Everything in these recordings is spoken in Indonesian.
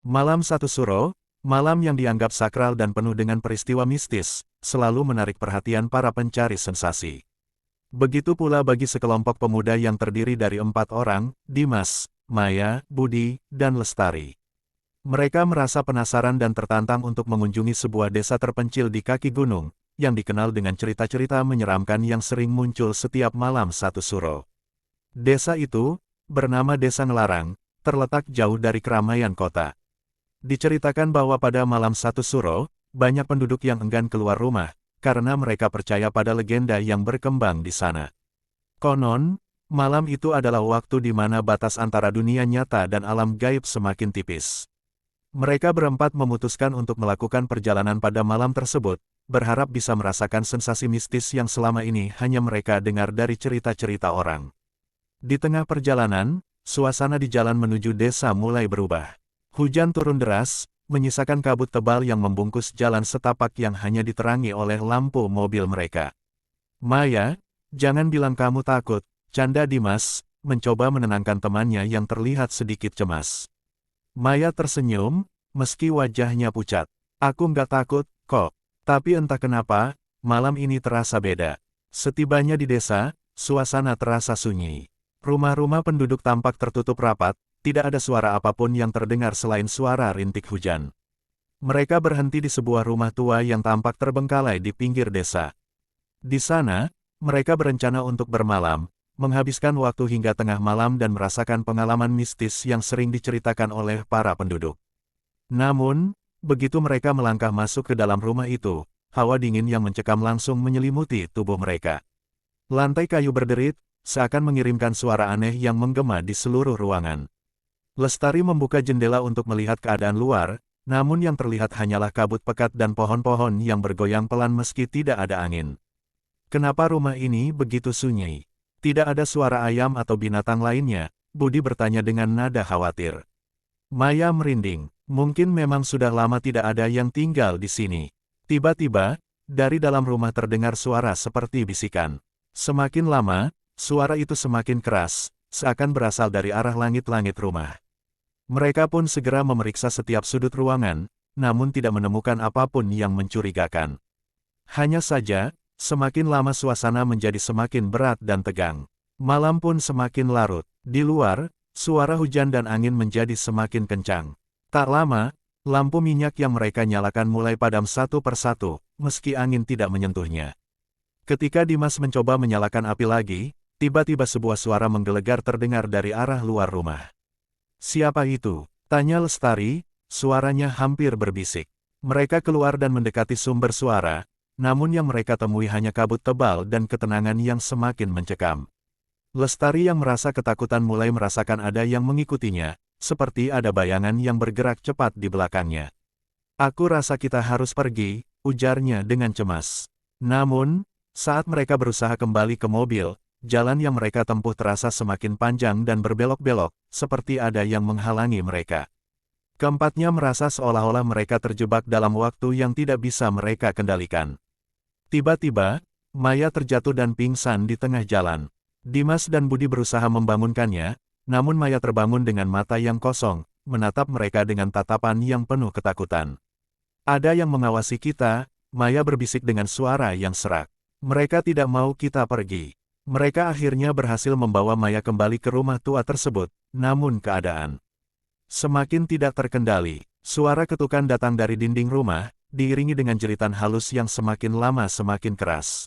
Malam Satu Suro, malam yang dianggap sakral dan penuh dengan peristiwa mistis, selalu menarik perhatian para pencari sensasi. Begitu pula bagi sekelompok pemuda yang terdiri dari 4 orang, Dimas, Maya, Budi, dan Lestari. Mereka merasa penasaran dan tertantang untuk mengunjungi sebuah desa terpencil di kaki gunung, yang dikenal dengan cerita-cerita menyeramkan yang sering muncul setiap malam Satu Suro. Desa itu, bernama Desa Ngelarang, terletak jauh dari keramaian kota. Diceritakan bahwa pada malam Satu Suro, banyak penduduk yang enggan keluar rumah, karena mereka percaya pada legenda yang berkembang di sana. Konon, malam itu adalah waktu di mana batas antara dunia nyata dan alam gaib semakin tipis. Mereka berempat memutuskan untuk melakukan perjalanan pada malam tersebut, berharap bisa merasakan sensasi mistis yang selama ini hanya mereka dengar dari cerita-cerita orang. Di tengah perjalanan, suasana di jalan menuju desa mulai berubah. Hujan turun deras, menyisakan kabut tebal yang membungkus jalan setapak yang hanya diterangi oleh lampu mobil mereka. Maya, jangan bilang kamu takut, canda Dimas, mencoba menenangkan temannya yang terlihat sedikit cemas. Maya tersenyum, meski wajahnya pucat. Aku nggak takut, kok. Tapi entah kenapa, malam ini terasa beda. Setibanya di desa, suasana terasa sunyi. Rumah-rumah penduduk tampak tertutup rapat, tidak ada suara apapun yang terdengar selain suara rintik hujan. Mereka berhenti di sebuah rumah tua yang tampak terbengkalai di pinggir desa. Di sana, mereka berencana untuk bermalam, menghabiskan waktu hingga tengah malam dan merasakan pengalaman mistis yang sering diceritakan oleh para penduduk. Namun, begitu mereka melangkah masuk ke dalam rumah itu, hawa dingin yang mencekam langsung menyelimuti tubuh mereka. Lantai kayu berderit, seakan mengirimkan suara aneh yang menggema di seluruh ruangan. Lestari membuka jendela untuk melihat keadaan luar, namun yang terlihat hanyalah kabut pekat dan pohon-pohon yang bergoyang pelan meski tidak ada angin. Kenapa rumah ini begitu sunyi? Tidak ada suara ayam atau binatang lainnya, Budi bertanya dengan nada khawatir. Maya merinding, mungkin memang sudah lama tidak ada yang tinggal di sini. Tiba-tiba, dari dalam rumah terdengar suara seperti bisikan. Semakin lama, suara itu semakin keras, seakan berasal dari arah langit-langit rumah. Mereka pun segera memeriksa setiap sudut ruangan, namun tidak menemukan apapun yang mencurigakan. Hanya saja, semakin lama suasana menjadi semakin berat dan tegang. Malam pun semakin larut. Di luar, suara hujan dan angin menjadi semakin kencang. Tak lama, lampu minyak yang mereka nyalakan mulai padam satu persatu, meski angin tidak menyentuhnya. Ketika Dimas mencoba menyalakan api lagi, tiba-tiba sebuah suara menggelegar terdengar dari arah luar rumah. Siapa itu? Tanya Lestari, suaranya hampir berbisik. Mereka keluar dan mendekati sumber suara, namun yang mereka temui hanya kabut tebal dan ketenangan yang semakin mencekam. Lestari yang merasa ketakutan mulai merasakan ada yang mengikutinya, seperti ada bayangan yang bergerak cepat di belakangnya. Aku rasa kita harus pergi, ujarnya dengan cemas. Namun, saat mereka berusaha kembali ke mobil, jalan yang mereka tempuh terasa semakin panjang dan berbelok-belok, seperti ada yang menghalangi mereka. Keempatnya merasa seolah-olah mereka terjebak dalam waktu yang tidak bisa mereka kendalikan. Tiba-tiba, Maya terjatuh dan pingsan di tengah jalan. Dimas dan Budi berusaha membangunkannya, namun Maya terbangun dengan mata yang kosong, menatap mereka dengan tatapan yang penuh ketakutan. Ada yang mengawasi kita, Maya berbisik dengan suara yang serak. Mereka tidak mau kita pergi. Mereka akhirnya berhasil membawa Maya kembali ke rumah tua tersebut, namun keadaan semakin tidak terkendali. Suara ketukan datang dari dinding rumah, diiringi dengan jeritan halus yang semakin lama semakin keras.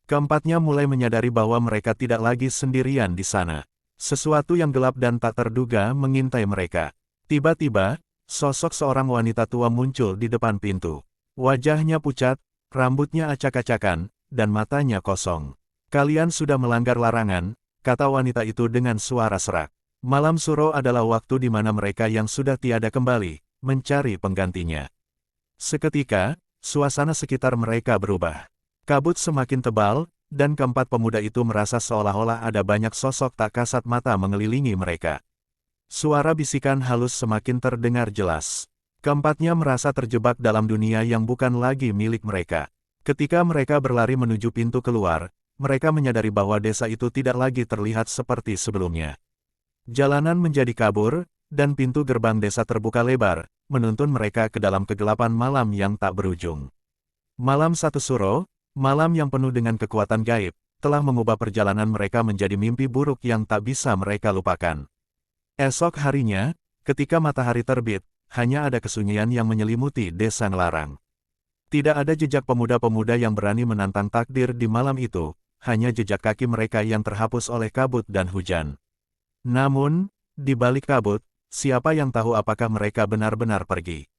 Keempatnya mulai menyadari bahwa mereka tidak lagi sendirian di sana. Sesuatu yang gelap dan tak terduga mengintai mereka. Tiba-tiba, sosok seorang wanita tua muncul di depan pintu. Wajahnya pucat, rambutnya acak-acakan, dan matanya kosong. Kalian sudah melanggar larangan, kata wanita itu dengan suara serak. Malam Suro adalah waktu di mana mereka yang sudah tiada kembali, mencari penggantinya. Seketika, suasana sekitar mereka berubah. Kabut semakin tebal, dan keempat pemuda itu merasa seolah-olah ada banyak sosok tak kasat mata mengelilingi mereka. Suara bisikan halus semakin terdengar jelas. Keempatnya merasa terjebak dalam dunia yang bukan lagi milik mereka. Ketika mereka berlari menuju pintu keluar, mereka menyadari bahwa desa itu tidak lagi terlihat seperti sebelumnya. Jalanan menjadi kabur, dan pintu gerbang desa terbuka lebar, menuntun mereka ke dalam kegelapan malam yang tak berujung. Malam satu Suro, malam yang penuh dengan kekuatan gaib, telah mengubah perjalanan mereka menjadi mimpi buruk yang tak bisa mereka lupakan. Esok harinya, ketika matahari terbit, hanya ada kesunyian yang menyelimuti desa Ngelarang. Tidak ada jejak pemuda-pemuda yang berani menantang takdir di malam itu, hanya jejak kaki mereka yang terhapus oleh kabut dan hujan. Namun, di balik kabut, siapa yang tahu apakah mereka benar-benar pergi?